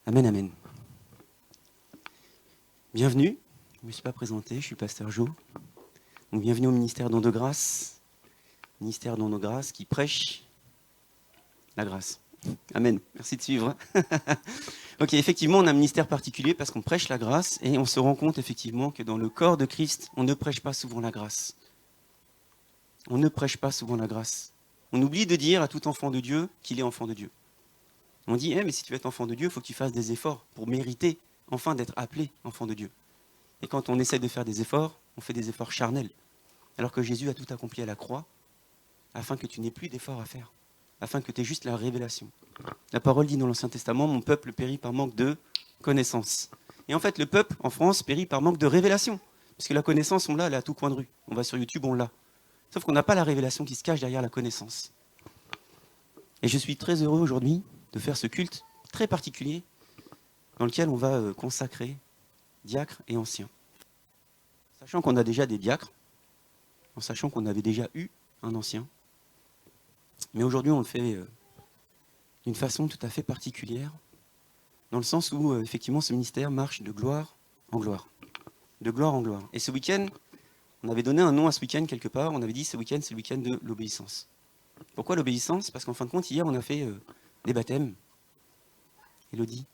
Amen, amen. Bienvenue, je ne me suis pas présenté, je suis Pasteur Jo. Donc, bienvenue au ministère Don de Grâce, ministère Don de Grâce qui prêche la grâce. Amen, merci de suivre. Ok, effectivement, on a un ministère particulier parce qu'on prêche la grâce et on se rend compte effectivement que dans le corps de Christ, on ne prêche pas souvent la grâce. On ne prêche pas souvent la grâce. On oublie de dire à tout enfant de Dieu qu'il est enfant de Dieu. On dit, mais si tu veux être enfant de Dieu, il faut que tu fasses des efforts pour mériter enfin d'être appelé enfant de Dieu. Et quand on essaie de faire des efforts, on fait des efforts charnels. Alors que Jésus a tout accompli à la croix, afin que tu n'aies plus d'efforts à faire, afin que tu aies juste la révélation. La parole dit dans l'Ancien Testament, mon peuple périt par manque de connaissance. Et en fait, le peuple en France périt par manque de révélation. Parce que la connaissance, on l'a, elle est à tout coin de rue. On va sur YouTube, on l'a. Sauf qu'on n'a pas la révélation qui se cache derrière la connaissance. Et je suis très heureux aujourd'hui de faire ce culte très particulier dans lequel on va consacrer diacres et anciens. Sachant qu'on a déjà des diacres, en sachant qu'on avait déjà eu un ancien. Mais aujourd'hui, on le fait d'une façon tout à fait particulière, dans le sens où, effectivement, ce ministère marche de gloire en gloire. De gloire en gloire. Et ce week-end, on avait donné un nom à ce week-end quelque part, on avait dit ce week-end, c'est le week-end de l'obéissance. Pourquoi l'obéissance ? Parce qu'en fin de compte, hier, on a fait des baptêmes. Elodie.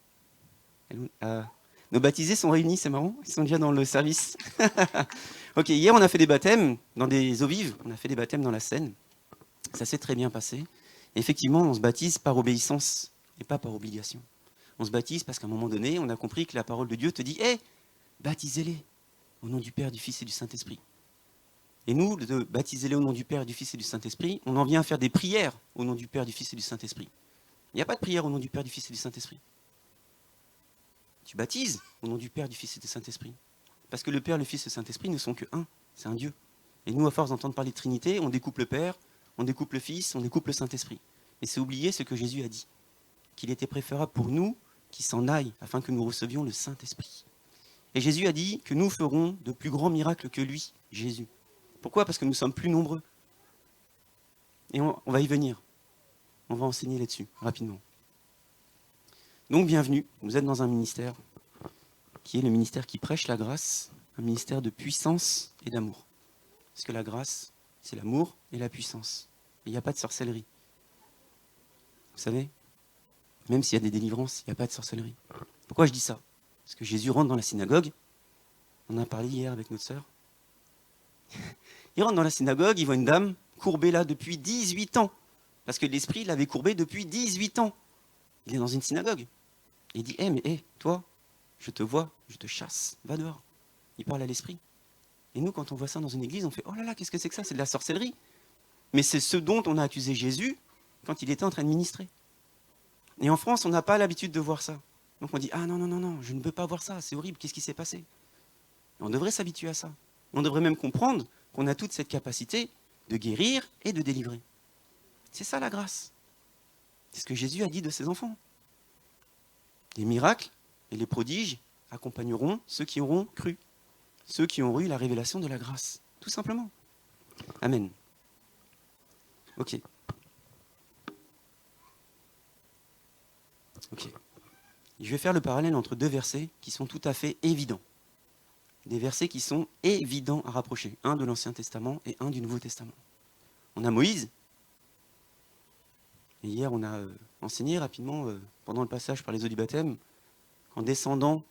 Nos baptisés sont réunis, c'est marrant, ils sont déjà dans le service. Ok, hier, on a fait des baptêmes dans des eaux vives, on a fait des baptêmes dans la Seine. Ça s'est très bien passé. Et effectivement, on se baptise par obéissance et pas par obligation. On se baptise parce qu'à un moment donné, on a compris que la parole de Dieu te dit « baptisez-les au nom du Père, du Fils et du Saint-Esprit ». Et nous, de baptiser-les au nom du Père, du Fils et du Saint-Esprit, on en vient à faire des prières au nom du Père, du Fils et du Saint-Esprit. Il n'y a pas de prière au nom du Père, du Fils et du Saint-Esprit. Tu baptises au nom du Père, du Fils et du Saint-Esprit. Parce que le Père, le Fils et le Saint-Esprit ne sont que un, c'est un Dieu. Et nous, à force d'entendre parler de Trinité, on découpe le Père, on découpe le Fils, on découpe le Saint-Esprit. Et c'est oublier ce que Jésus a dit, qu'il était préférable pour nous qu'il s'en aille, afin que nous recevions le Saint-Esprit. Et Jésus a dit que nous ferons de plus grands miracles que lui, Jésus. Pourquoi ? Parce que nous sommes plus nombreux. Et on va y venir. On va enseigner là-dessus, rapidement. Donc, bienvenue. Vous êtes dans un ministère qui est le ministère qui prêche la grâce, un ministère de puissance et d'amour. Parce que la grâce, c'est l'amour et la puissance. Et il n'y a pas de sorcellerie. Vous savez ? Même s'il y a des délivrances, il n'y a pas de sorcellerie. Pourquoi je dis ça ? Parce que Jésus rentre dans la synagogue. On en a parlé hier avec notre sœur. Il rentre dans la synagogue, il voit une dame courbée là depuis 18 ans. Parce que l'esprit l'avait courbée depuis 18 ans. Il est dans une synagogue. Il dit, toi, je te vois, je te chasse, va dehors. Il parle à l'esprit. Et nous, quand on voit ça dans une église, on fait, oh là là, qu'est-ce que c'est que ça ? C'est de la sorcellerie. Mais c'est ce dont on a accusé Jésus quand il était en train de ministrer. Et en France, on n'a pas l'habitude de voir ça. Donc on dit, non, je ne veux pas voir ça, c'est horrible, qu'est-ce qui s'est passé ? Et on devrait s'habituer à ça. On devrait même comprendre qu'on a toute cette capacité de guérir et de délivrer. C'est ça la grâce. C'est ce que Jésus a dit de ses enfants. Les miracles et les prodiges accompagneront ceux qui auront cru, ceux qui auront eu la révélation de la grâce, tout simplement. Amen. Ok. Je vais faire le parallèle entre deux versets qui sont tout à fait évidents. Des versets qui sont évidents à rapprocher. Un de l'Ancien Testament et un du Nouveau Testament. On a Moïse. Et hier, on a enseigné rapidement, pendant le passage par les eaux du baptême, qu'en descendant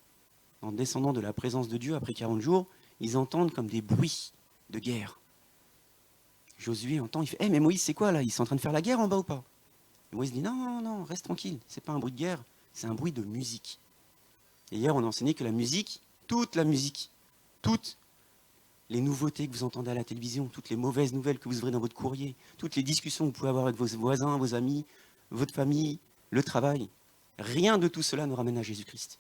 de la présence de Dieu après 40 jours, ils entendent comme des bruits de guerre. Josué entend, il fait « mais Moïse, c'est quoi là ? Ils sont en train de faire la guerre en bas ou pas ?» Et Moïse dit « Non, reste tranquille, c'est pas un bruit de guerre, c'est un bruit de musique. » Et hier, on a enseigné que la musique, toute les nouveautés que vous entendez à la télévision, toutes les mauvaises nouvelles que vous ouvrez dans votre courrier, toutes les discussions que vous pouvez avoir avec vos voisins, vos amis, votre famille, le travail, rien de tout cela nous ramène à Jésus-Christ.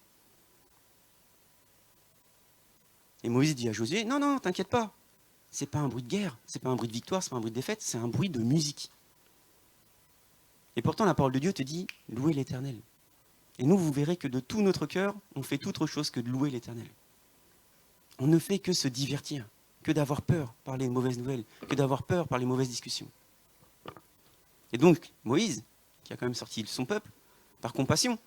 Et Moïse dit à Josué, non, non, t'inquiète pas, c'est pas un bruit de guerre, c'est pas un bruit de victoire, c'est pas un bruit de défaite, c'est un bruit de musique. Et pourtant, la parole de Dieu te dit, louez l'Éternel. Et nous, vous verrez que de tout notre cœur, on fait toute autre chose que de louer l'Éternel. On ne fait que se divertir, que d'avoir peur par les mauvaises nouvelles, que d'avoir peur par les mauvaises discussions. Et donc, Moïse, qui a quand même sorti son peuple, par compassion,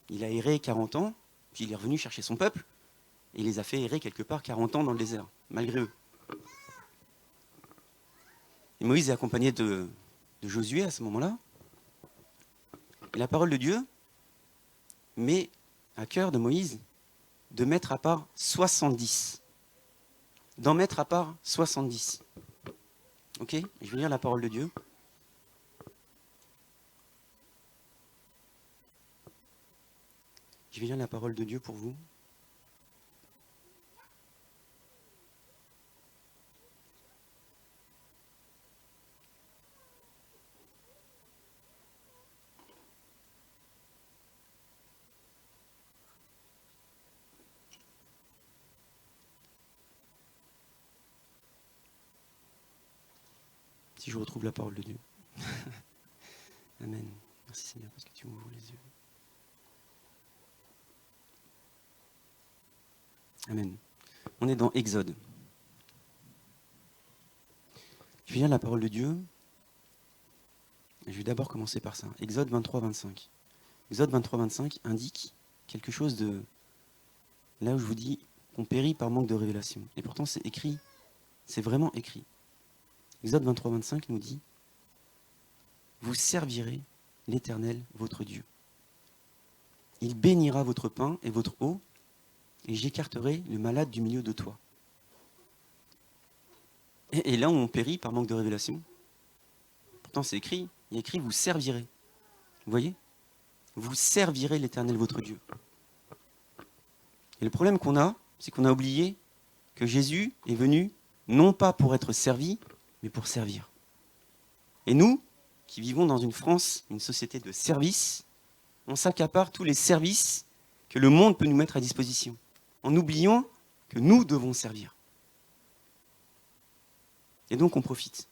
il a erré 40 ans, puis il est revenu chercher son peuple, et il les a fait errer quelque part 40 ans dans le désert, malgré eux. Et Moïse est accompagné de Josué à ce moment-là. Et la parole de Dieu met à cœur de Moïse de mettre à part 70. D'en mettre à part 70. Ok ? Je vais lire la parole de Dieu. Je vais lire la parole de Dieu pour vous. Si je retrouve la parole de Dieu. Amen. Merci Seigneur parce que tu m'ouvres les yeux. Amen. On est dans Exode. Je vais lire la parole de Dieu. Je vais d'abord commencer par ça. Exode 23-25. Exode 23-25 indique quelque chose de... Là où je vous dis qu'on périt par manque de révélation. Et pourtant c'est écrit. C'est vraiment écrit. Exode 23-25 nous dit « Vous servirez l'Éternel, votre Dieu. Il bénira votre pain et votre eau, et j'écarterai le malade du milieu de toi. » Et là où on périt par manque de révélation, pourtant c'est écrit, il y a écrit « Vous servirez ». Vous voyez ? Vous servirez l'Éternel, votre Dieu. Et le problème qu'on a, c'est qu'on a oublié que Jésus est venu non pas pour être servi, mais pour servir. Et nous, qui vivons dans une France, une société de service, on s'accapare tous les services que le monde peut nous mettre à disposition, en oubliant que nous devons servir. Et donc on profite.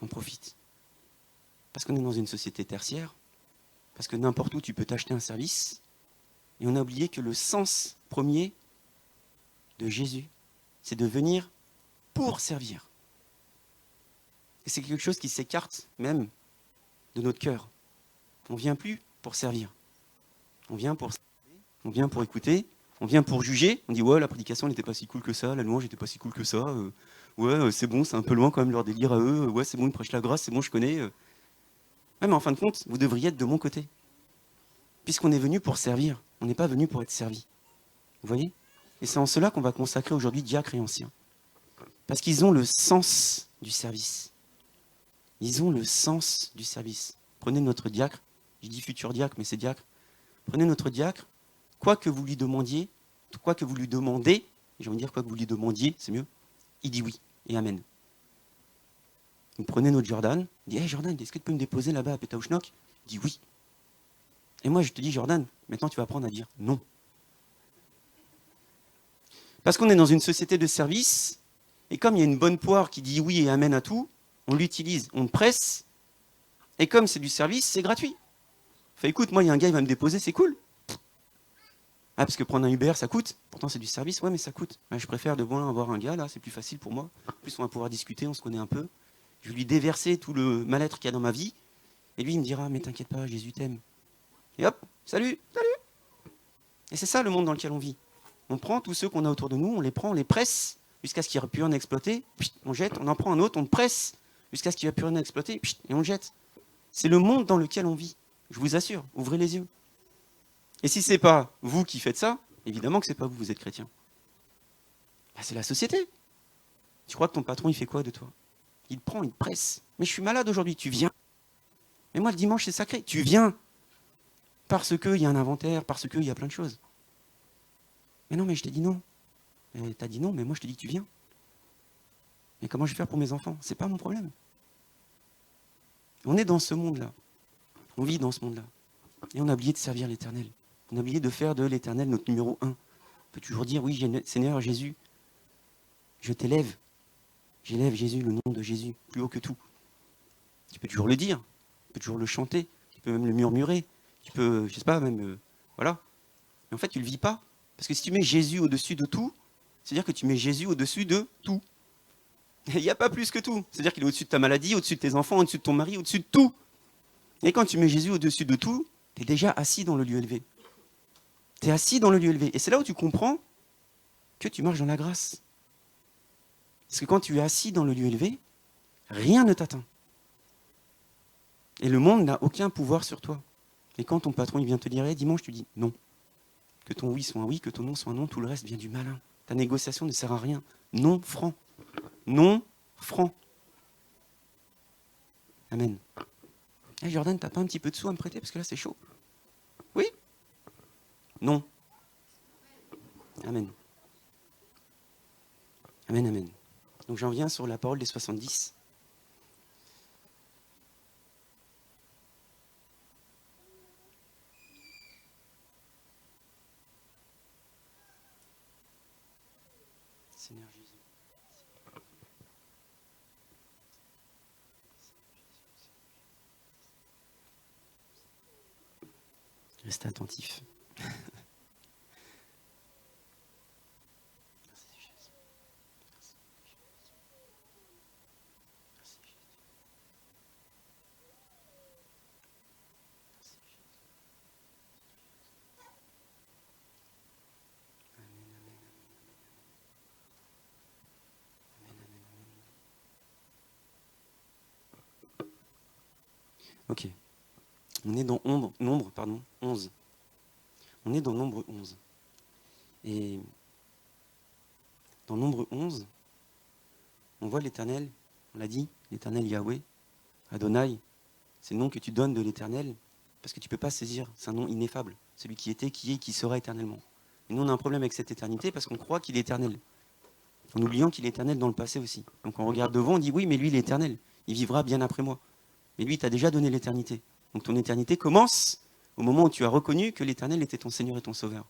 On profite. Parce qu'on est dans une société tertiaire, parce que n'importe où tu peux t'acheter un service, et on a oublié que le sens premier de Jésus, c'est de venir pour servir. Et c'est quelque chose qui s'écarte même de notre cœur. On ne vient plus pour servir. On vient pour écouter, on vient pour juger. On dit ouais, la prédication n'était pas si cool que ça, la louange n'était pas si cool que ça. C'est bon, c'est un peu loin quand même leur délire à eux. Ouais, c'est bon, ils prêchent la grâce, c'est bon, je connais. Ouais, mais en fin de compte, vous devriez être de mon côté. Puisqu'on est venu pour servir, on n'est pas venu pour être servi. Vous voyez ? Et c'est en cela qu'on va consacrer aujourd'hui diacres et anciens. Parce qu'ils ont le sens du service. Ils ont le sens du service. Prenez notre diacre, je dis futur diacre, mais c'est diacre. Prenez notre diacre, quoi que vous lui demandiez, quoi que vous lui demandez, j'ai envie de dire quoi que vous lui demandiez, c'est mieux, il dit oui et amen. Vous prenez notre Jordan, il dit hey Jordan, est-ce que tu peux me déposer là-bas à Pétaouchnok ? Il dit oui. Et moi je te dis Jordan, maintenant tu vas apprendre à dire non. Parce qu'on est dans une société de service, et comme il y a une bonne poire qui dit oui et amen à tout, on l'utilise, on le presse, et comme c'est du service, c'est gratuit. Fait écoute, moi il y a un gars, il va me déposer, c'est cool. Ah, parce que prendre un Uber, ça coûte. Pourtant, c'est du service. Ouais, mais ça coûte. Ouais, je préfère de moins avoir un gars, là, c'est plus facile pour moi. En plus, on va pouvoir discuter, on se connaît un peu. Je vais lui déverser tout le mal-être qu'il y a dans ma vie. Et lui, il me dira, mais t'inquiète pas, Jésus t'aime. Et hop, salut, salut. Et c'est ça le monde dans lequel on vit. On prend tous ceux qu'on a autour de nous, on les prend, on les presse, jusqu'à ce qu'il n'y ait plus rien à exploiter. Puis, on jette, on en prend un autre, on le presse, jusqu'à ce qu'il n'y ait plus rien à exploiter, puis, et on le jette. C'est le monde dans lequel on vit. Je vous assure, ouvrez les yeux. Et si ce n'est pas vous qui faites ça, évidemment que ce n'est pas vous, vous êtes chrétien. Bah, c'est la société. Tu crois que ton patron, il fait quoi de toi ? Il te prend, il te presse. Mais je suis malade aujourd'hui, tu viens. Mais moi, le dimanche, c'est sacré. Tu viens. Parce qu'il y a un inventaire, parce qu'il y a plein de choses. Mais non, mais je t'ai dit non. Et tu as dit non, mais moi je te dis que tu viens. Et comment je vais faire pour mes enfants? C'est pas mon problème. On est dans ce monde-là. On vit dans ce monde-là. Et on a oublié de servir l'Éternel. On a oublié de faire de l'Éternel notre numéro 1. On peut toujours dire, oui, Seigneur Jésus, je t'élève. J'élève Jésus, le nom de Jésus, plus haut que tout. Tu peux toujours le dire, tu peux toujours le chanter, tu peux même le murmurer, tu peux, je sais pas, même, voilà. Mais en fait, tu ne le vis pas. Parce que si tu mets Jésus au-dessus de tout, c'est-à-dire que tu mets Jésus au-dessus de tout. Il n'y a pas plus que tout. C'est-à-dire qu'il est au-dessus de ta maladie, au-dessus de tes enfants, au-dessus de ton mari, au-dessus de tout. Et quand tu mets Jésus au-dessus de tout, tu es déjà assis dans le lieu élevé. Tu es assis dans le lieu élevé. Et c'est là où tu comprends que tu marches dans la grâce. Parce que quand tu es assis dans le lieu élevé, rien ne t'atteint. Et le monde n'a aucun pouvoir sur toi. Et quand ton patron il vient te dire, hey, dimanche, tu dis non. Que ton oui soit un oui, que ton non soit un non, tout le reste vient du malin. Ta négociation ne sert à rien. Non franc. Non franc. Amen. Hey Jordan, t'as pas un petit peu de sous à me prêter parce que là c'est chaud? Oui? Non. Amen. Amen, amen. Donc j'en viens sur la parole des 70. Seigneur Jésus. Restez attentif. Ok. On est dans nombre 11. On est dans nombre 11. Et dans nombre 11, on voit l'Éternel, on l'a dit, l'Éternel Yahweh, Adonai, c'est le nom que tu donnes de l'Éternel, parce que tu ne peux pas saisir, c'est un nom ineffable, celui qui était, qui est, qui sera éternellement. Et nous, on a un problème avec cette éternité parce qu'on croit qu'il est éternel, en oubliant qu'il est éternel dans le passé aussi. Donc on regarde devant, on dit oui, mais lui, il est éternel, il vivra bien après moi. Mais lui, il t'a déjà donné l'éternité. Donc ton éternité commence au moment où tu as reconnu que l'Éternel était ton Seigneur et ton Sauveur.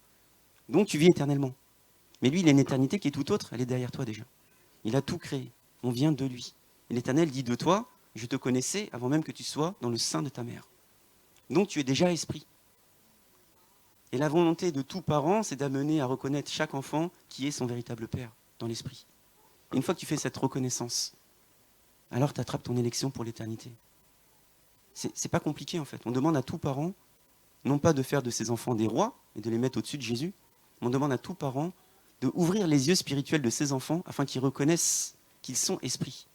Donc tu vis éternellement. Mais lui, il a une éternité qui est tout autre, elle est derrière toi déjà. Il a tout créé, on vient de lui. Et l'Éternel dit de toi, je te connaissais avant même que tu sois dans le sein de ta mère. Donc tu es déjà esprit. Et la volonté de tout parent, c'est d'amener à reconnaître chaque enfant qui est son véritable père dans l'esprit. Et une fois que tu fais cette reconnaissance, alors tu attrapes ton élection pour l'éternité. C'est pas compliqué en fait. On demande à tout parent, non pas de faire de ses enfants des rois et de les mettre au-dessus de Jésus, mais on demande à tout parent de ouvrir les yeux spirituels de ses enfants afin qu'ils reconnaissent qu'ils sont esprits.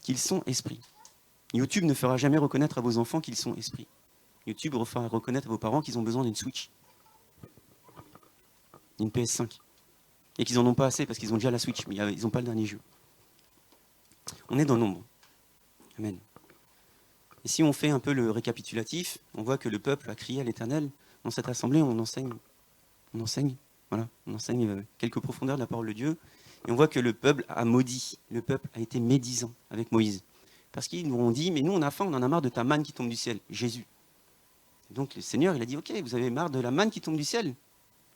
Qu'ils sont esprits. YouTube ne fera jamais reconnaître à vos enfants qu'ils sont esprits. YouTube fera reconnaître à vos parents qu'ils ont besoin d'une Switch, d'une PS5. Et qu'ils n'en ont pas assez parce qu'ils ont déjà la Switch, mais ils n'ont pas le dernier jeu. On est dans nombre. Amen. Et si on fait un peu le récapitulatif, on voit que le peuple a crié à l'Éternel. Dans cette assemblée, on enseigne quelques profondeurs de la parole de Dieu. Et on voit que le peuple a maudit, le peuple a été médisant avec Moïse. Parce qu'ils nous ont dit, mais nous on a faim, on en a marre de ta manne qui tombe du ciel, Jésus. Donc le Seigneur, il a dit, ok, vous avez marre de la manne qui tombe du ciel,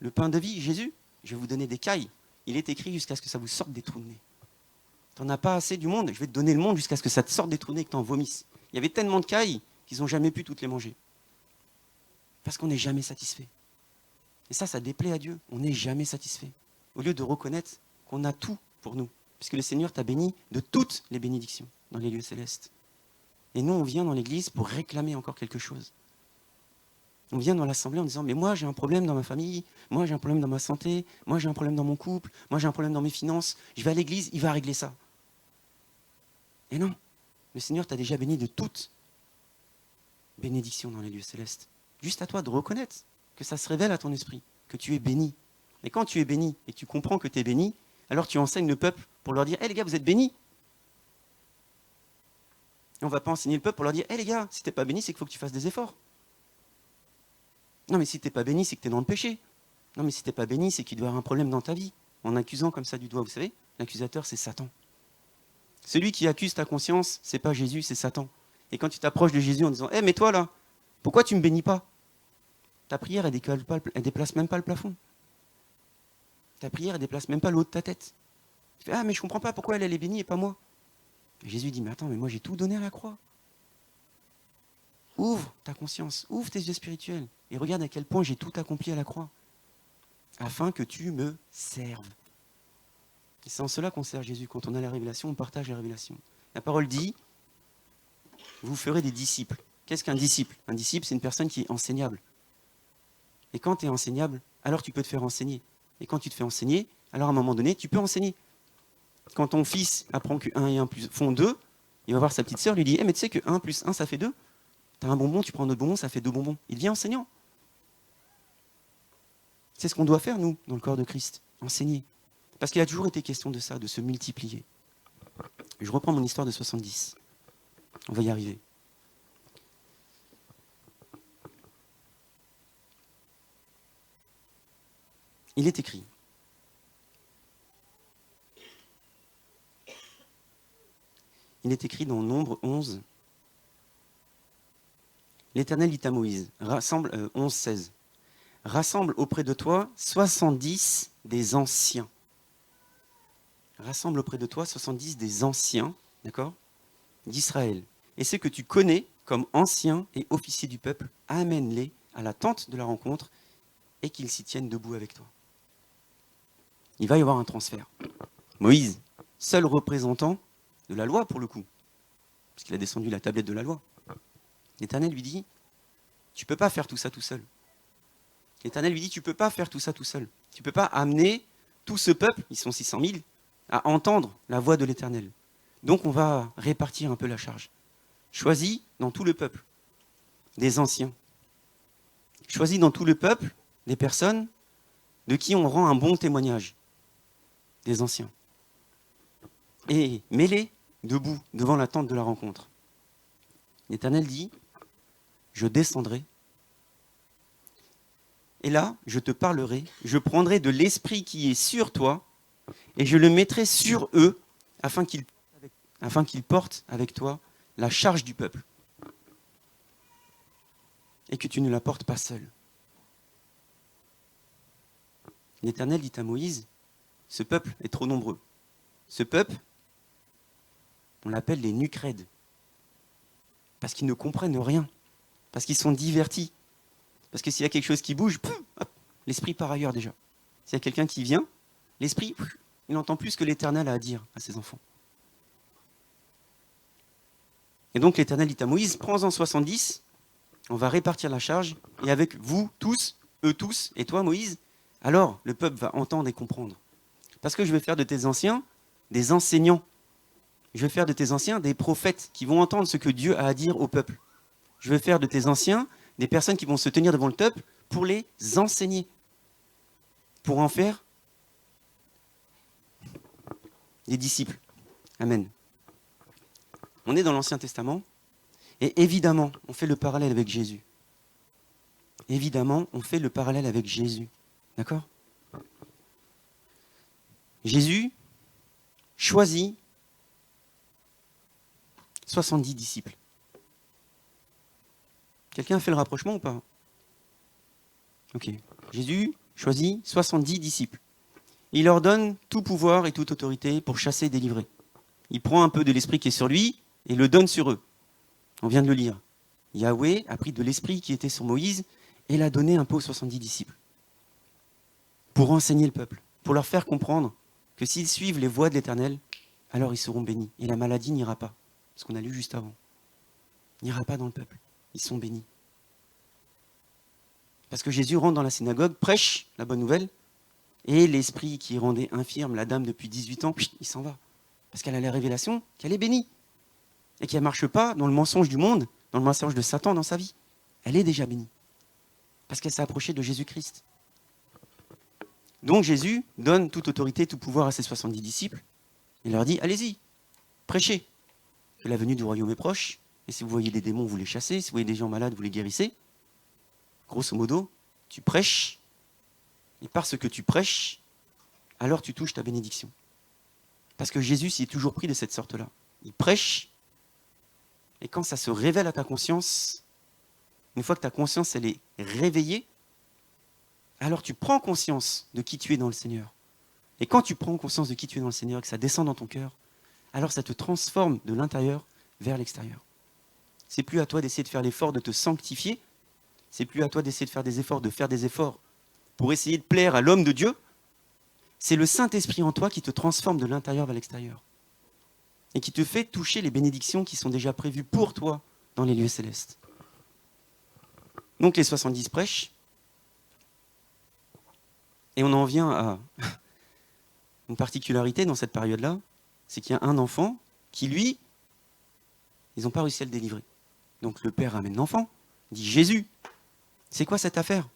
le pain de vie, Jésus, je vais vous donner des cailles. Il est écrit jusqu'à ce que ça vous sorte des trous de nez. T'en as pas assez du monde, je vais te donner le monde jusqu'à ce que ça te sorte des trous de nez et que t'en vomisses. Il y avait tellement de cailles qu'ils n'ont jamais pu toutes les manger. Parce qu'on n'est jamais satisfait. Et ça déplaît à Dieu. On n'est jamais satisfait. Au lieu de reconnaître qu'on a tout pour nous. Puisque le Seigneur t'a béni de toutes les bénédictions dans les lieux célestes. Et nous, on vient dans l'église pour réclamer encore quelque chose. On vient dans l'assemblée en disant, mais moi j'ai un problème dans ma famille, moi j'ai un problème dans ma santé, moi j'ai un problème dans mon couple, moi j'ai un problème dans mes finances, je vais à l'église, il va régler ça. Et non, le Seigneur t'a déjà béni de toutes bénédictions dans les lieux célestes. Juste à toi de reconnaître que ça se révèle à ton esprit, que tu es béni. Et quand tu es béni et que tu comprends que tu es béni, alors tu enseignes le peuple pour leur dire, hé les gars, vous êtes bénis. Et on ne va pas enseigner le peuple pour leur dire, hé les gars, si tu n'es pas béni, c'est qu'il faut que tu fasses des efforts. Non mais si tu n'es pas béni, c'est que tu es dans le péché. Non mais si tu n'es pas béni, c'est qu'il doit y avoir un problème dans ta vie. en accusant comme ça du doigt. Vous savez, l'accusateur, c'est Satan. Celui qui accuse ta conscience, c'est pas Jésus, c'est Satan. Et quand tu t'approches de Jésus en disant « mais toi là, pourquoi tu ne me bénis pas ?» Ta prière, elle déplace même pas le plafond. Ta prière, elle déplace même pas le haut de ta tête. Tu fais « mais je comprends pas pourquoi elle est bénie et pas moi. » Et Jésus dit « mais attends, mais moi j'ai tout donné à la croix. » Ouvre ta conscience, ouvre tes yeux spirituels et regarde à quel point j'ai tout accompli à la croix, afin que tu me serves. Et c'est en cela qu'on sert Jésus. Quand on a la révélation, on partage la révélation. La parole dit, vous ferez des disciples. Qu'est-ce qu'un disciple? Un disciple, c'est une personne qui est enseignable. Et quand tu es enseignable, alors tu peux te faire enseigner. Et quand tu te fais enseigner, alors à un moment donné, tu peux enseigner. Quand ton fils apprend que 1 et 1 font 2, il va voir sa petite sœur, lui dit mais tu sais que 1 plus 1, ça fait 2. Tu as un bonbon, tu prends un autre bonbon, ça fait 2 bonbons. Il devient enseignant. C'est ce qu'on doit faire, nous, dans le corps de Christ. Enseigner. Parce qu'il a toujours été question de ça, de se multiplier. Je reprends mon histoire de 70. On va y arriver. Il est écrit. Il est écrit dans Nombre 11. L'Éternel dit à Moïse, rassemble 11-16. Rassemble auprès de toi 70 des anciens. Rassemble auprès de toi 70 des anciens, d'accord, d'Israël. Et ceux que tu connais comme anciens et officiers du peuple, amène-les à la tente de la rencontre et qu'ils s'y tiennent debout avec toi. Il va y avoir un transfert. Moïse, seul représentant de la loi pour le coup, parce qu'il a descendu la tablette de la loi. L'Éternel lui dit, tu ne peux pas faire tout ça tout seul. L'Éternel lui dit, tu ne peux pas faire tout ça tout seul. Tu ne peux pas amener tout ce peuple, ils sont 600 000, à entendre la voix de l'Éternel. Donc on va répartir un peu la charge. Choisis dans tout le peuple des anciens. Choisis dans tout le peuple des personnes de qui on rend un bon témoignage. Des anciens. Et mets-les debout devant la tente de la rencontre. L'Éternel dit, je descendrai. Et là, je te parlerai, je prendrai de l'esprit qui est sur toi, et je le mettrai sur eux, afin qu'ils portent avec toi la charge du peuple. Et que tu ne la portes pas seul. L'Éternel dit à Moïse, ce peuple est trop nombreux. Ce peuple, on l'appelle les nucrèdes. Parce qu'ils ne comprennent rien. Parce qu'ils sont divertis. Parce que s'il y a quelque chose qui bouge, l'esprit part ailleurs déjà. S'il y a quelqu'un qui vient, l'esprit, il n'entend plus ce que l'Éternel a à dire à ses enfants. Et donc l'Éternel dit à Moïse, prends-en 70, on va répartir la charge, et avec vous tous, eux tous, et toi Moïse, alors le peuple va entendre et comprendre. Parce que je vais faire de tes anciens des enseignants. Je vais faire de tes anciens des prophètes qui vont entendre ce que Dieu a à dire au peuple. Je vais faire de tes anciens des personnes qui vont se tenir devant le peuple pour les enseigner. Pour en faire des disciples. Amen. On est dans l'Ancien Testament et évidemment, on fait le parallèle avec Jésus. Évidemment, on fait le parallèle avec Jésus. D'accord ? Jésus choisit 70 disciples. Quelqu'un a fait le rapprochement ou pas? Ok. Jésus choisit 70 disciples. Il leur donne tout pouvoir et toute autorité pour chasser et délivrer. Il prend un peu de l'esprit qui est sur lui et le donne sur eux. On vient de le lire. Yahweh a pris de l'esprit qui était sur Moïse et l'a donné un peu aux 70 disciples. Pour enseigner le peuple, pour leur faire comprendre que s'ils suivent les voies de l'Éternel, alors ils seront bénis. Et la maladie n'ira pas. Ce qu'on a lu juste avant. N'ira pas dans le peuple. Ils sont bénis. Parce que Jésus rentre dans la synagogue, prêche la bonne nouvelle, et l'esprit qui rendait infirme la dame depuis 18 ans, il s'en va. Parce qu'elle a la révélation qu'elle est bénie. Et qu'elle ne marche pas dans le mensonge du monde, dans le mensonge de Satan dans sa vie. Elle est déjà bénie. Parce qu'elle s'est approchée de Jésus-Christ. Donc Jésus donne toute autorité, tout pouvoir à ses 70 disciples. Il leur dit, allez-y, prêchez. Que la venue du royaume est proche. Et si vous voyez des démons, vous les chassez. Si vous voyez des gens malades, vous les guérissez. Grosso modo, tu prêches. Et parce que tu prêches, alors tu touches ta bénédiction. Parce que Jésus s'y est toujours pris de cette sorte-là. Il prêche, et quand ça se révèle à ta conscience, une fois que ta conscience elle est réveillée, alors tu prends conscience de qui tu es dans le Seigneur. Et quand tu prends conscience de qui tu es dans le Seigneur, que ça descend dans ton cœur, alors ça te transforme de l'intérieur vers l'extérieur. C'est plus à toi d'essayer de faire l'effort de te sanctifier, c'est plus à toi d'essayer de faire des efforts pour essayer de plaire à l'homme de Dieu. C'est le Saint-Esprit en toi qui te transforme de l'intérieur vers l'extérieur et qui te fait toucher les bénédictions qui sont déjà prévues pour toi dans les lieux célestes. Donc les 70 prêchent, et on en vient à une particularité dans cette période-là, c'est qu'il y a un enfant qui, lui, ils n'ont pas réussi à le délivrer. Donc le père amène l'enfant, dit « Jésus, c'est quoi cette affaire?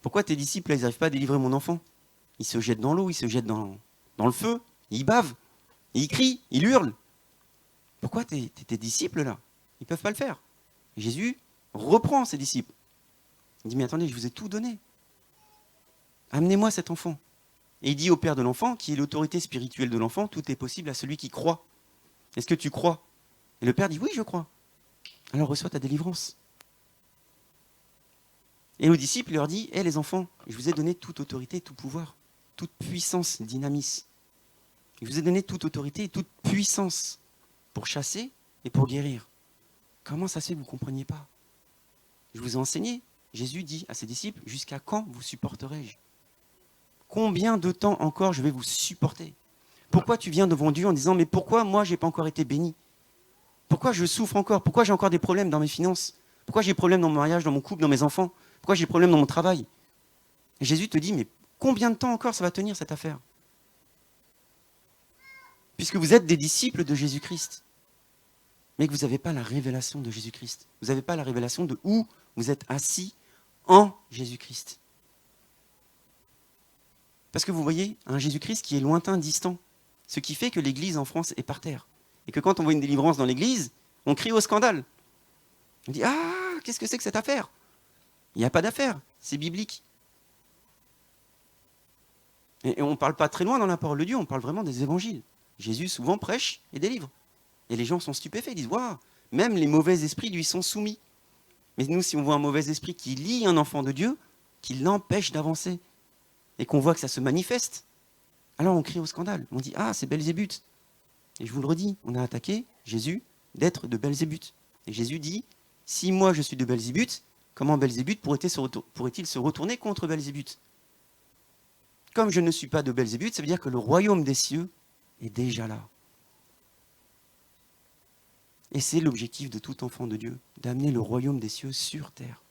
Pourquoi tes disciples, là, ils n'arrivent pas à délivrer mon enfant? Ils se jettent dans l'eau, ils se jettent dans le feu, ils bavent, ils crient, ils hurlent. Pourquoi tes disciples, là, ils ne peuvent pas le faire ?» Jésus reprend ses disciples. Il dit « Mais attendez, je vous ai tout donné. Amenez-moi cet enfant. » Et il dit au père de l'enfant, qui est l'autorité spirituelle de l'enfant, tout est possible à celui qui croit. Est-ce que tu crois? Et le père dit, oui, je crois. Alors reçois ta délivrance. Et le disciple leur dit, hé les enfants, je vous ai donné toute autorité, tout pouvoir, toute puissance, dynamis. Je vous ai donné toute autorité et toute puissance pour chasser et pour guérir. Comment ça se fait que vous ne compreniez pas? Je vous ai enseigné. Jésus dit à ses disciples, jusqu'à quand vous supporterai-je? Combien de temps encore je vais vous supporter? Pourquoi tu viens devant Dieu en disant, mais pourquoi moi je n'ai pas encore été béni? Pourquoi je souffre encore? Pourquoi j'ai encore des problèmes dans mes finances? Pourquoi j'ai des problèmes dans mon mariage, dans mon couple, dans mes enfants? Pourquoi j'ai des problèmes dans mon travail? Et Jésus te dit, mais combien de temps encore ça va tenir cette affaire? Puisque vous êtes des disciples de Jésus-Christ, mais que vous n'avez pas la révélation de Jésus-Christ. Vous n'avez pas la révélation de où vous êtes assis en Jésus-Christ. Parce que vous voyez un Jésus-Christ qui est lointain, distant. Ce qui fait que l'Église en France est par terre. Et que quand on voit une délivrance dans l'Église, on crie au scandale. On dit « Ah, qu'est-ce que c'est que cette affaire ?» Il n'y a pas d'affaire, c'est biblique. Et on ne parle pas très loin dans la parole de Dieu, on parle vraiment des évangiles. Jésus souvent prêche et délivre. Et les gens sont stupéfaits, ils disent « Waouh, même les mauvais esprits lui sont soumis. » Mais nous, si on voit un mauvais esprit qui lie un enfant de Dieu, qui l'empêche d'avancer, et qu'on voit que ça se manifeste, alors on crie au scandale. On dit « Ah, c'est Belzébuth !» Et je vous le redis, on a attaqué Jésus d'être de Belzébuth. Et Jésus dit « Si moi je suis de Belzébuth, comment Belzébuth pourrait-il se retourner contre Belzébuth? Comme je ne suis pas de Belzébuth, ça veut dire que le royaume des cieux est déjà là. » Et c'est l'objectif de tout enfant de Dieu, d'amener le royaume des cieux sur terre.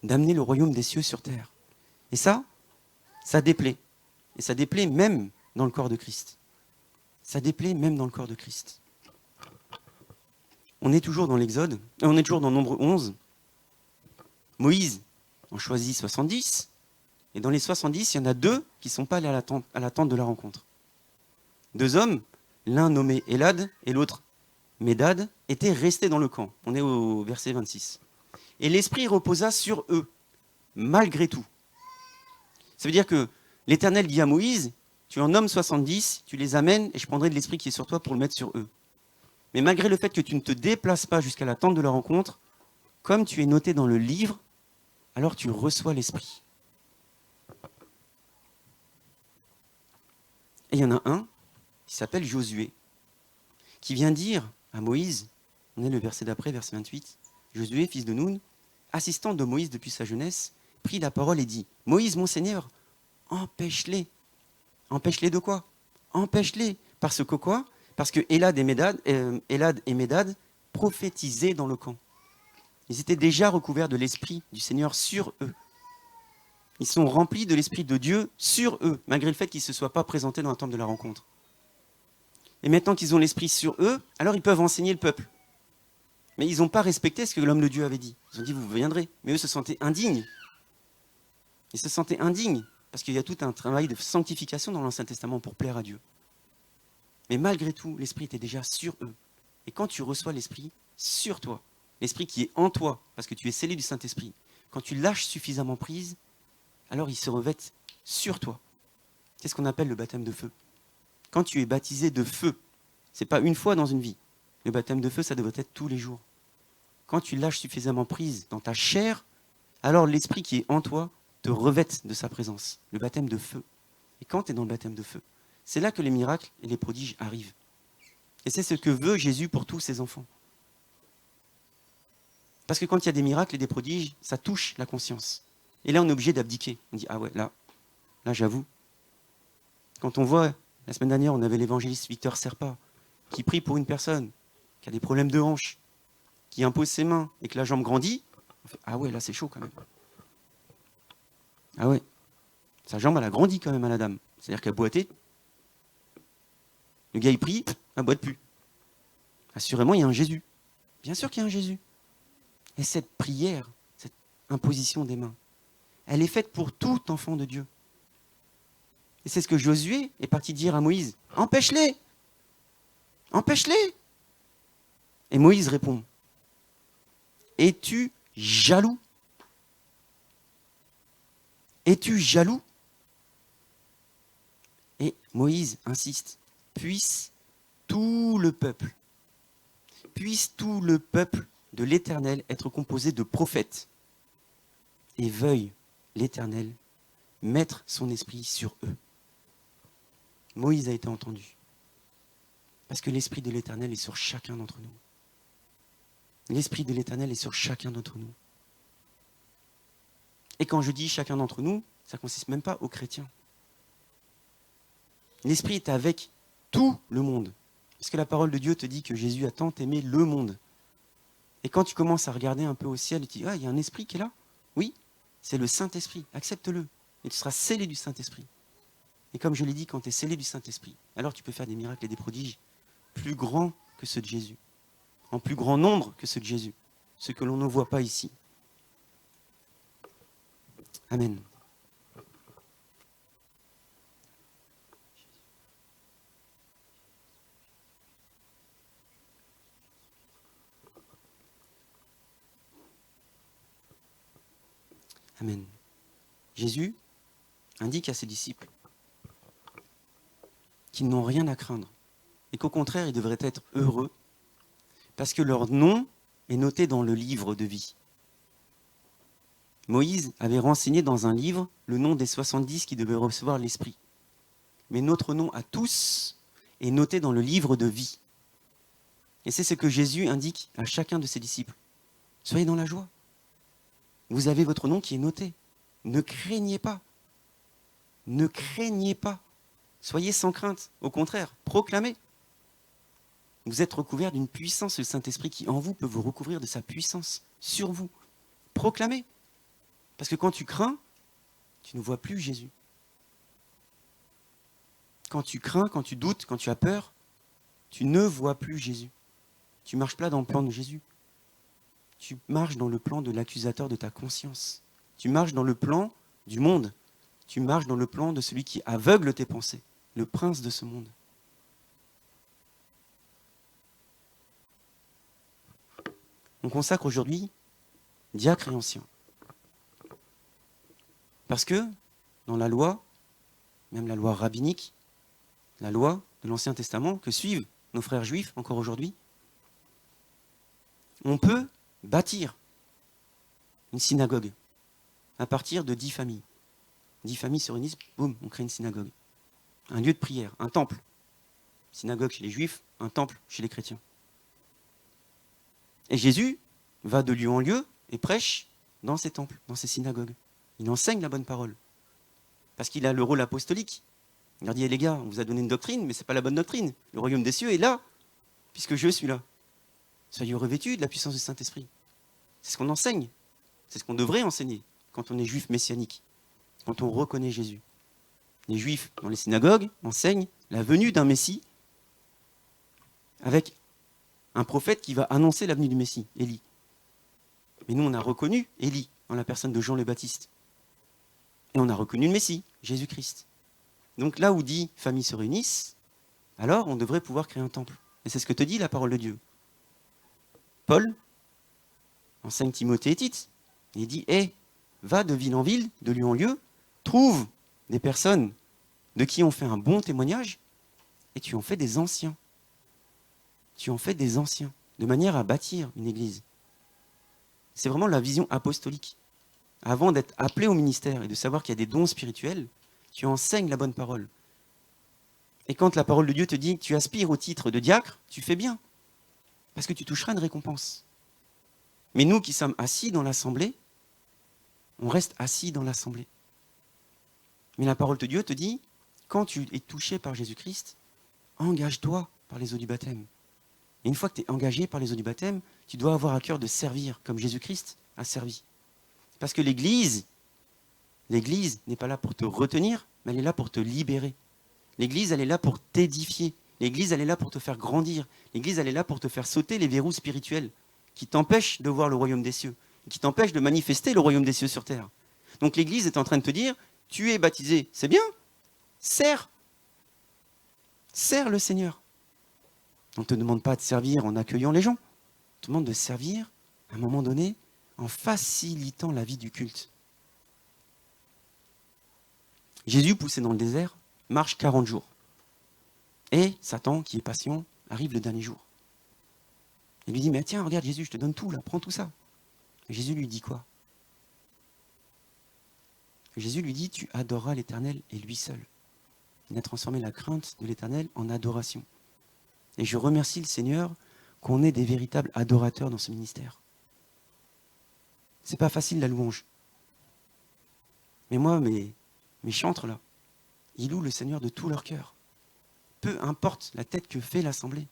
D'amener le royaume des cieux sur terre. Et ça déplaît. Et ça déplaît même dans le corps de Christ. Ça déplaît même dans le corps de Christ. On est toujours dans l'Exode, on est toujours dans Nombre 11. Moïse en choisit 70, et dans les 70, il y en a 2 qui ne sont pas allés à la tente de la rencontre. 2 hommes, l'un nommé Élad et l'autre Médad, étaient restés dans le camp. On est au verset 26. Et l'Esprit reposa sur eux, malgré tout. Ça veut dire que l'Éternel dit à Moïse, tu en nommes 70, tu les amènes, et je prendrai de l'Esprit qui est sur toi pour le mettre sur eux. Mais malgré le fait que tu ne te déplaces pas jusqu'à la tente de la rencontre, comme tu es noté dans le livre, alors tu reçois l'Esprit. Et il y en a un qui s'appelle Josué, qui vient dire à Moïse, on est le verset d'après, verset 28, Josué, fils de Noun, assistant de Moïse depuis sa jeunesse, prit la parole et dit, Moïse, mon Seigneur, empêche-les. Empêche-les de quoi? Empêche-les. Parce que quoi? Parce que Élad et Médad prophétisaient dans le camp. Ils étaient déjà recouverts de l'Esprit du Seigneur sur eux. Ils sont remplis de l'Esprit de Dieu sur eux, malgré le fait qu'ils ne se soient pas présentés dans la tente de la rencontre. Et maintenant qu'ils ont l'Esprit sur eux, alors ils peuvent enseigner le peuple. Mais ils n'ont pas respecté ce que l'homme de Dieu avait dit. Ils ont dit, vous viendrez. Mais eux se sentaient indignes. Ils se sentaient indignes, parce qu'il y a tout un travail de sanctification dans l'Ancien Testament pour plaire à Dieu. Mais malgré tout, l'Esprit était déjà sur eux. Et quand tu reçois l'Esprit sur toi, l'Esprit qui est en toi, parce que tu es scellé du Saint-Esprit, quand tu lâches suffisamment prise, alors il se revêt sur toi. C'est ce qu'on appelle le baptême de feu. Quand tu es baptisé de feu, ce n'est pas une fois dans une vie. Le baptême de feu, ça devrait être tous les jours. Quand tu lâches suffisamment prise dans ta chair, alors l'esprit qui est en toi te revête de sa présence. Le baptême de feu. Et quand tu es dans le baptême de feu, c'est là que les miracles et les prodiges arrivent. Et c'est ce que veut Jésus pour tous ses enfants. Parce que quand il y a des miracles et des prodiges, ça touche la conscience. Et là, on est obligé d'abdiquer. On dit, ah ouais, là j'avoue. Quand on voit, la semaine dernière, on avait l'évangéliste Victor Serpa, qui prie pour une personne qui a des problèmes de hanche, qui impose ses mains et que la jambe grandit, on fait, ah ouais, là c'est chaud quand même. Ah ouais, sa jambe elle a grandi quand même à la dame. C'est-à-dire qu'elle boitait. Le gars il prie, elle boite plus. Assurément, il y a un Jésus. Bien sûr qu'il y a un Jésus. Et cette prière, cette imposition des mains, elle est faite pour tout enfant de Dieu. Et c'est ce que Josué est parti dire à Moïse. Empêche-les! Empêche-les! Et Moïse répond. Es-tu jaloux? Es-tu jaloux? Et Moïse insiste. Puisse tout le peuple de l'Éternel être composé de prophètes. Et veuille l'Éternel mettre son esprit sur eux. Moïse a été entendu. Parce que l'esprit de l'Éternel est sur chacun d'entre nous. L'esprit de l'Éternel est sur chacun d'entre nous. Et quand je dis chacun d'entre nous, ça ne consiste même pas aux chrétiens. L'esprit est avec tout le monde. Parce que la parole de Dieu te dit que Jésus a tant aimé le monde. Et quand tu commences à regarder un peu au ciel, tu dis, ah, il y a un esprit qui est là. Oui, c'est le Saint-Esprit. Accepte-le. Et tu seras scellé du Saint-Esprit. Et comme je l'ai dit, quand tu es scellé du Saint-Esprit, alors tu peux faire des miracles et des prodiges plus grands que ceux de Jésus. En plus grand nombre que ceux de Jésus. Ceux que l'on ne voit pas ici. Amen. Amen. Jésus indique à ses disciples qu'ils n'ont rien à craindre et qu'au contraire, ils devraient être heureux parce que leur nom est noté dans le livre de vie. Moïse avait renseigné dans un livre le nom des 70 qui devaient recevoir l'Esprit. Mais notre nom à tous est noté dans le livre de vie. Et c'est ce que Jésus indique à chacun de ses disciples. Soyez dans la joie. Vous avez votre nom qui est noté. Ne craignez pas. Ne craignez pas. Soyez sans crainte. Au contraire, proclamez. Vous êtes recouvert d'une puissance, le Saint-Esprit qui en vous peut vous recouvrir de sa puissance sur vous. Proclamez. Parce que quand tu crains, tu ne vois plus Jésus. Quand tu crains, quand tu doutes, quand tu as peur, tu ne vois plus Jésus. Tu ne marches pas dans le plan de Jésus. Tu marches dans le plan de l'accusateur de ta conscience. Tu marches dans le plan du monde. Tu marches dans le plan de celui qui aveugle tes pensées, le prince de ce monde. On consacre aujourd'hui diacre et ancien. Parce que dans la loi, même la loi rabbinique, la loi de l'Ancien Testament, que suivent nos frères juifs encore aujourd'hui, on peut bâtir une synagogue à partir de 10 familles. 10 familles se réunissent, boum, on crée une synagogue. Un lieu de prière, un temple. Synagogue chez les juifs, un temple chez les chrétiens. Et Jésus va de lieu en lieu et prêche dans ces temples, dans ces synagogues. Il enseigne la bonne parole. Parce qu'il a le rôle apostolique. Il leur dit, les gars, on vous a donné une doctrine, mais ce n'est pas la bonne doctrine. Le royaume des cieux est là, puisque je suis là. Soyez revêtus de la puissance du Saint-Esprit. C'est ce qu'on enseigne. C'est ce qu'on devrait enseigner quand on est juif messianique, quand on reconnaît Jésus. Les juifs, dans les synagogues, enseignent la venue d'un Messie avec un prophète qui va annoncer la venue du Messie, Élie. Mais nous, on a reconnu Élie dans la personne de Jean le Baptiste. Et on a reconnu le Messie, Jésus-Christ. Donc là où dit « familles se réunissent », alors on devrait pouvoir créer un temple. Et c'est ce que te dit la parole de Dieu. Paul enseigne Timothée et Tite. Il dit « va de ville en ville, de lieu en lieu, trouve des personnes de qui ont fait un bon témoignage, et tu en fais des anciens. Tu en fais des anciens, de manière à bâtir une église. C'est vraiment la vision apostolique. Avant d'être appelé au ministère et de savoir qu'il y a des dons spirituels, tu enseignes la bonne parole. Et quand la parole de Dieu te dit que tu aspires au titre de diacre, tu fais bien, parce que tu toucheras une récompense. Mais nous qui sommes assis dans l'assemblée, on reste assis dans l'assemblée. Mais la parole de Dieu te dit, quand tu es touché par Jésus-Christ, engage-toi par les eaux du baptême. Et une fois que tu es engagé par les eaux du baptême, tu dois avoir à cœur de servir comme Jésus-Christ a servi. Parce que l'Église n'est pas là pour te retenir, mais elle est là pour te libérer. L'Église, elle est là pour t'édifier. L'Église, elle est là pour te faire grandir. L'Église, elle est là pour te faire sauter les verrous spirituels qui t'empêchent de voir le royaume des cieux, qui t'empêchent de manifester le royaume des cieux sur terre. Donc l'Église est en train de te dire, tu es baptisé, c'est bien, sers le Seigneur. On ne te demande pas de servir en accueillant les gens, on te demande de servir, à un moment donné, en facilitant la vie du culte. Jésus, poussé dans le désert, marche 40 jours. Et Satan, qui est patient, arrive le dernier jour. Il lui dit, mais tiens, regarde Jésus, je te donne tout là, prends tout ça. Et Jésus lui dit quoi? Jésus lui dit, tu adoreras l'Éternel et lui seul. Il a transformé la crainte de l'Éternel en adoration. Et je remercie le Seigneur qu'on ait des véritables adorateurs dans ce ministère. C'est pas facile la louange. Mais moi, mes chantres là, ils louent le Seigneur de tout leur cœur. Peu importe la tête que fait l'assemblée.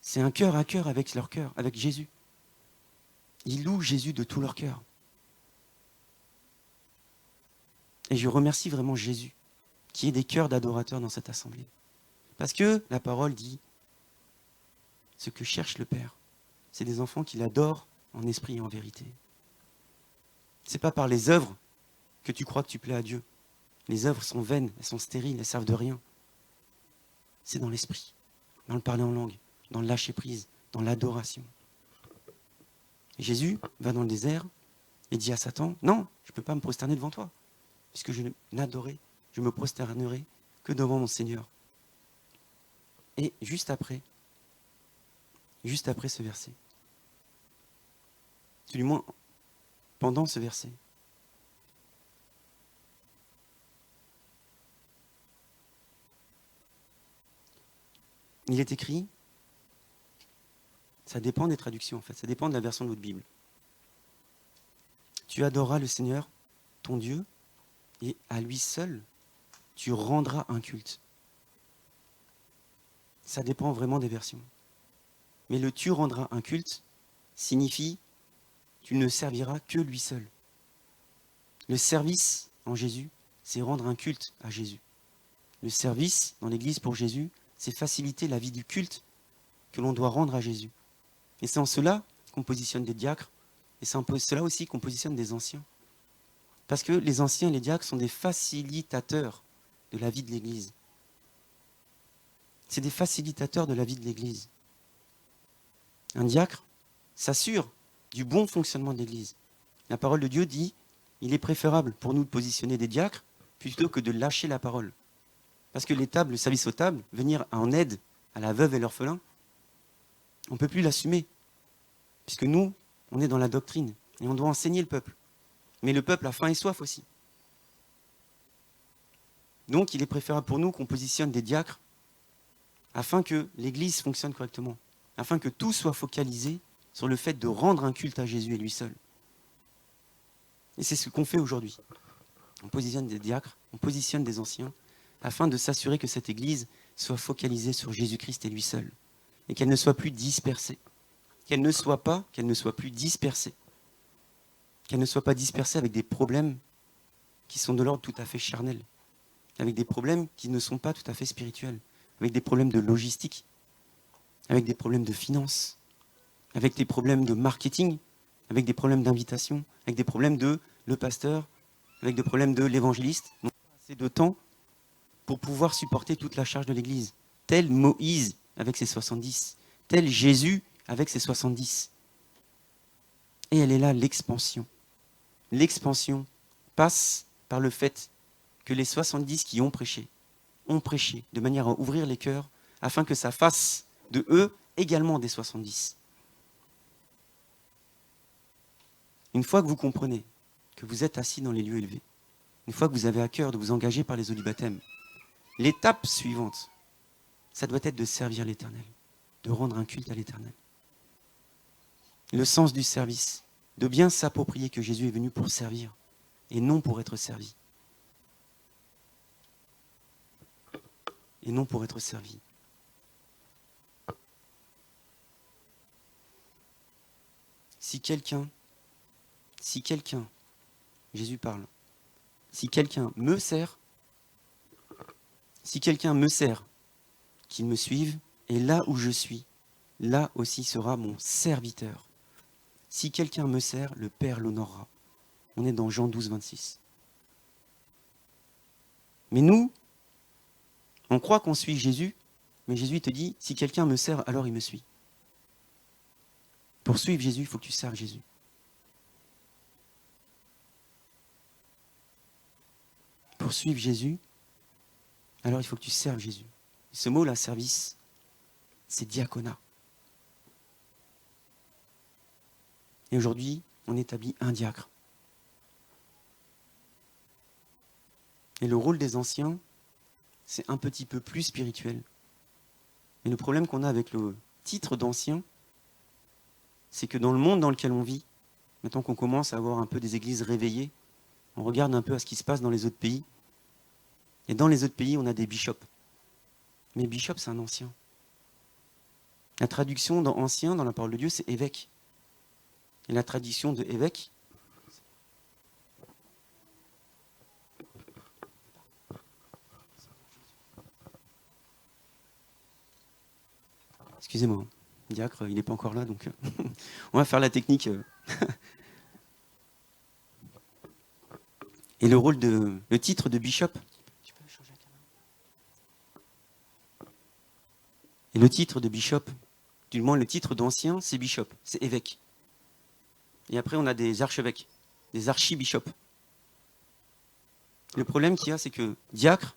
C'est un cœur à cœur avec leur cœur, avec Jésus. Ils louent Jésus de tout leur cœur. Et je remercie vraiment Jésus, qui ait des cœurs d'adorateurs dans cette assemblée. Parce que la parole dit, ce que cherche le Père, c'est des enfants qui l'adorent en esprit et en vérité. Ce n'est pas par les œuvres que tu crois que tu plais à Dieu. Les œuvres sont vaines, elles sont stériles, elles ne servent de rien. C'est dans l'esprit, dans le parler en langue, dans le lâcher prise, dans l'adoration. Et Jésus va dans le désert et dit à Satan, non, je ne peux pas me prosterner devant toi, puisque je me prosternerai que devant mon Seigneur. Et juste après ce verset, du moins pendant ce verset, il est écrit, ça dépend des traductions en fait, ça dépend de la version de votre Bible. Tu adoreras le Seigneur, ton Dieu, et à lui seul, tu rendras un culte. Ça dépend vraiment des versions. Mais le tu rendras un culte signifie tu ne serviras que lui seul. Le service en Jésus, c'est rendre un culte à Jésus. Le service dans l'Église pour Jésus, c'est faciliter la vie du culte que l'on doit rendre à Jésus. Et c'est en cela qu'on positionne des diacres, et c'est en cela aussi qu'on positionne des anciens. Parce que les anciens et les diacres sont des facilitateurs de la vie de l'Église. C'est des facilitateurs de la vie de l'Église. Un diacre s'assure du bon fonctionnement de l'Église. La parole de Dieu dit, il est préférable pour nous de positionner des diacres plutôt que de lâcher la parole. Parce que le service aux tables, venir en aide à la veuve et l'orphelin, on ne peut plus l'assumer. Puisque nous, on est dans la doctrine et on doit enseigner le peuple. Mais le peuple a faim et soif aussi. Donc il est préférable pour nous qu'on positionne des diacres afin que l'Église fonctionne correctement, afin que tout soit focalisé sur le fait de rendre un culte à Jésus et lui seul. Et c'est ce qu'on fait aujourd'hui. On positionne des diacres, on positionne des anciens, afin de s'assurer que cette Église soit focalisée sur Jésus-Christ et lui seul, et qu'elle ne soit plus dispersée, qu'elle ne soit plus dispersée, qu'elle ne soit pas dispersée avec des problèmes qui sont de l'ordre tout à fait charnel, avec des problèmes qui ne sont pas tout à fait spirituels, avec des problèmes de logistique, avec des problèmes de finances, avec des problèmes de marketing, avec des problèmes d'invitation, avec des problèmes de le pasteur, avec des problèmes de l'évangéliste. On n'a pas assez de temps pour pouvoir supporter toute la charge de l'Église. Tel Moïse avec ses 70, tel Jésus avec ses 70. Et elle est là, l'expansion. L'expansion passe par le fait que les 70 qui ont prêché ont prêché, de manière à ouvrir les cœurs, afin que ça fasse de eux également des 70. Une fois que vous comprenez que vous êtes assis dans les lieux élevés, une fois que vous avez à cœur de vous engager par les eaux du baptême, l'étape suivante, ça doit être de servir l'Éternel, de rendre un culte à l'Éternel. Le sens du service, de bien s'approprier que Jésus est venu pour servir et non pour être servi. Et non pour être servi. Si quelqu'un, Jésus parle, si quelqu'un me sert, qu'il me suive, et là où je suis, là aussi sera mon serviteur. Si quelqu'un me sert, le Père l'honorera. On est dans Jean 12, 26. Mais nous, on croit qu'on suit Jésus, mais Jésus te dit, si quelqu'un me sert, alors il me suit. Pour suivre Jésus, il faut que tu serves Jésus. Pour suivre Jésus, alors il faut que tu serves Jésus. Ce mot-là, service, c'est diaconat. Et aujourd'hui, on établit un diacre. Et le rôle des anciens, c'est un petit peu plus spirituel. Et le problème qu'on a avec le titre d'ancien, c'est que dans le monde dans lequel on vit, maintenant qu'on commence à avoir un peu des églises réveillées, on regarde un peu à ce qui se passe dans les autres pays. Et dans les autres pays, on a des bishops. Mais bishop, c'est un ancien. La traduction dans ancien, dans la parole de Dieu, c'est évêque. Et la traduction de évêque, excusez-moi, diacre, il n'est pas encore là, donc on va faire la technique. Et le titre de bishop, et le titre de bishop, du moins le titre d'ancien, c'est bishop, c'est évêque. Et après, on a des archevêques, des archibishops. Le problème qu'il y a, c'est que diacre,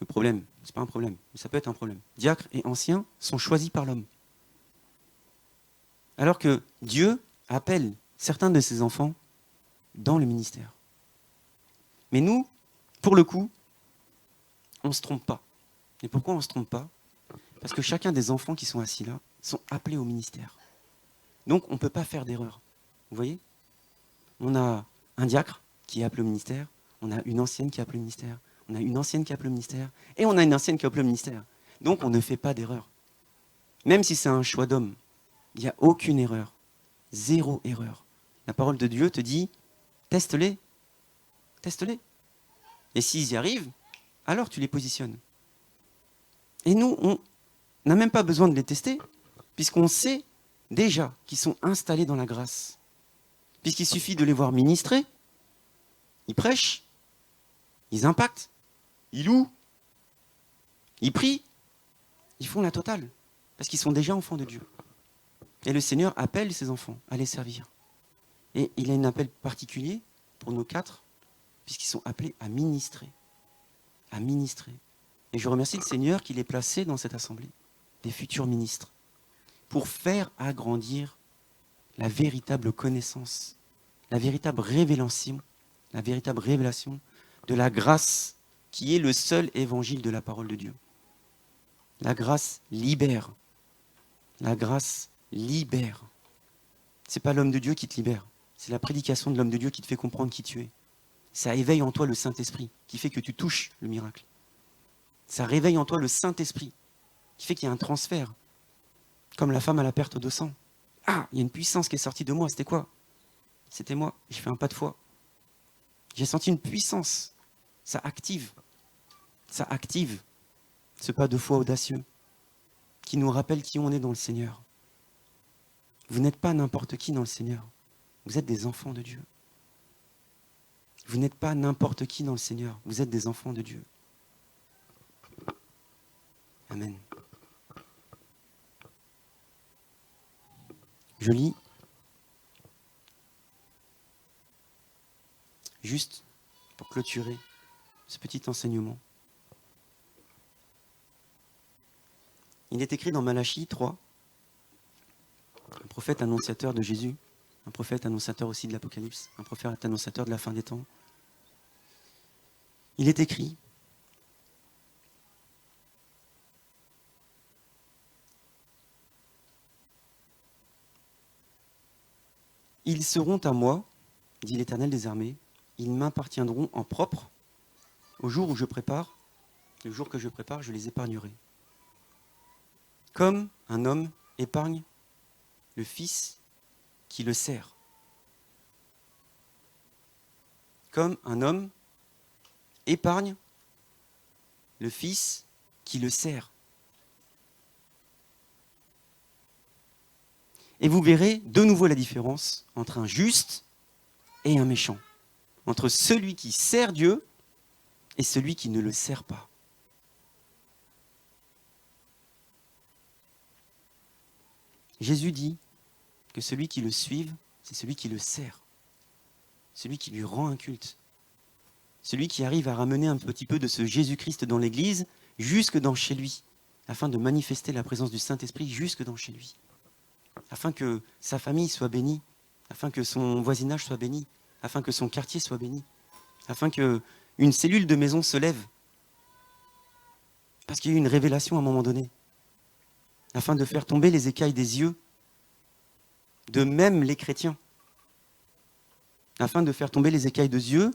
le problème, c'est pas un problème, mais ça peut être un problème. Diacre et ancien sont choisis par l'homme. Alors que Dieu appelle certains de ses enfants dans le ministère. Mais nous, pour le coup, on ne se trompe pas. Et pourquoi on ne se trompe pas? Parce que chacun des enfants qui sont assis là sont appelés au ministère. Donc on ne peut pas faire d'erreur. Vous voyez? On a un diacre qui est appelé au ministère, on a une ancienne qui est appelée au ministère, on a une ancienne qui est appelée au ministère, et on a une ancienne qui est appelée au ministère. Donc on ne fait pas d'erreur. Même si c'est un choix d'homme, il n'y a aucune erreur. Zéro erreur. La parole de Dieu te dit, teste-les. Teste-les. Et s'ils y arrivent, alors tu les positionnes. Et nous, on n'a même pas besoin de les tester, puisqu'on sait déjà qu'ils sont installés dans la grâce. Puisqu'il suffit de les voir ministrer, ils prêchent, ils impactent, ils louent, ils prient, ils font la totale, parce qu'ils sont déjà enfants de Dieu. Et le Seigneur appelle ses enfants à les servir. Et il a un appel particulier pour nos 4, puisqu'ils sont appelés à ministrer. À ministrer. Et je remercie le Seigneur qui les placé dans cette assemblée, des futurs ministres, pour faire agrandir la véritable connaissance, la véritable révélation de la grâce qui est le seul évangile de la parole de Dieu. La grâce libère. La grâce libère. Ce n'est pas l'homme de Dieu qui te libère, c'est la prédication de l'homme de Dieu qui te fait comprendre qui tu es. Ça éveille en toi le Saint-Esprit, qui fait que tu touches le miracle. Ça réveille en toi le Saint-Esprit, qui fait qu'il y a un transfert. Comme la femme à la perte de sang. Ah, il y a une puissance qui est sortie de moi, c'était quoi? C'était moi, j'ai fait un pas de foi. J'ai senti une puissance. Ça active ce pas de foi audacieux qui nous rappelle qui on est dans le Seigneur. Vous n'êtes pas n'importe qui dans le Seigneur. Vous êtes des enfants de Dieu. Vous n'êtes pas n'importe qui dans le Seigneur. Vous êtes des enfants de Dieu. Amen. Je lis juste pour clôturer ce petit enseignement. Il est écrit dans Malachie 3, un prophète annonciateur de Jésus, un prophète annonciateur aussi de l'Apocalypse, un prophète annonciateur de la fin des temps. Il est écrit: ils seront à moi, dit l'Éternel des armées, ils m'appartiendront en propre. Au jour où je prépare, le jour que je prépare, je les épargnerai. Comme un homme épargne le fils qui le sert. Comme un homme épargne le fils qui le sert. Et vous verrez de nouveau la différence entre un juste et un méchant. Entre celui qui sert Dieu et celui qui ne le sert pas. Jésus dit que celui qui le suive, c'est celui qui le sert. Celui qui lui rend un culte. Celui qui arrive à ramener un petit peu de ce Jésus-Christ dans l'Église jusque dans chez lui, afin de manifester la présence du Saint-Esprit jusque dans chez lui. Afin que sa famille soit bénie, afin que son voisinage soit béni, afin que son quartier soit béni, afin qu'une cellule de maison se lève. Parce qu'il y a eu une révélation à un moment donné, afin de faire tomber les écailles des yeux de même les chrétiens, afin de faire tomber les écailles des yeux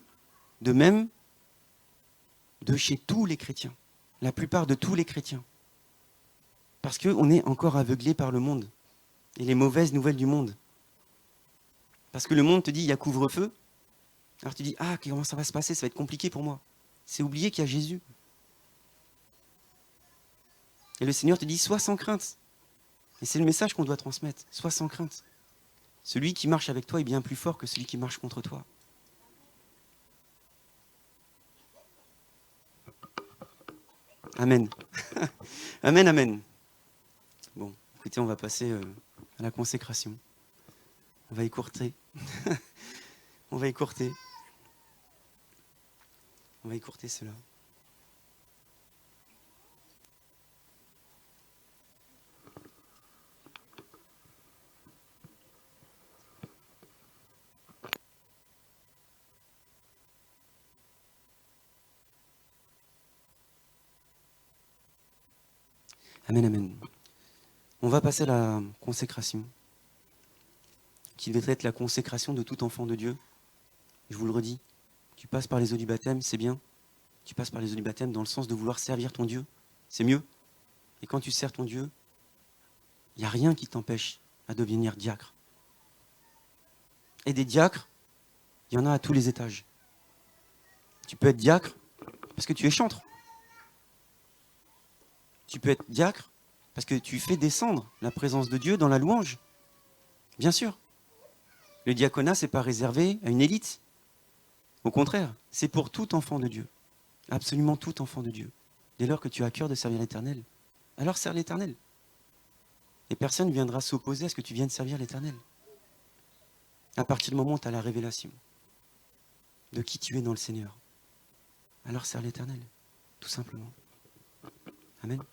de même de chez tous les chrétiens, la plupart de tous les chrétiens. Parce qu'on est encore aveuglé par le monde et les mauvaises nouvelles du monde. Parce que le monde te dit, il y a couvre-feu. Alors tu dis, ah, comment ça va se passer? Ça va être compliqué pour moi. C'est oublier qu'il y a Jésus. Et le Seigneur te dit, sois sans crainte. Et c'est le message qu'on doit transmettre. Sois sans crainte. Celui qui marche avec toi est bien plus fort que celui qui marche contre toi. Amen. Amen, amen. Bon, écoutez, on va passer à la consécration. On va écourter. On va écourter. On va écourter cela. Amen, amen. On va passer à la consécration, qui devait être la consécration de tout enfant de Dieu. Je vous le redis, tu passes par les eaux du baptême, c'est bien. Tu passes par les eaux du baptême dans le sens de vouloir servir ton Dieu, c'est mieux. Et quand tu sers ton Dieu, il n'y a rien qui t'empêche à devenir diacre. Et des diacres, il y en a à tous les étages. Tu peux être diacre parce que tu es chantre. Tu peux être diacre parce que tu fais descendre la présence de Dieu dans la louange. Bien sûr. Le diaconat, ce n'est pas réservé à une élite. Au contraire, c'est pour tout enfant de Dieu. Absolument tout enfant de Dieu. Dès lors que tu as à cœur de servir l'Éternel, alors sers l'Éternel. Et personne ne viendra s'opposer à ce que tu viennes servir l'Éternel. À partir du moment où tu as la révélation de qui tu es dans le Seigneur, alors sers l'Éternel, tout simplement. Amen.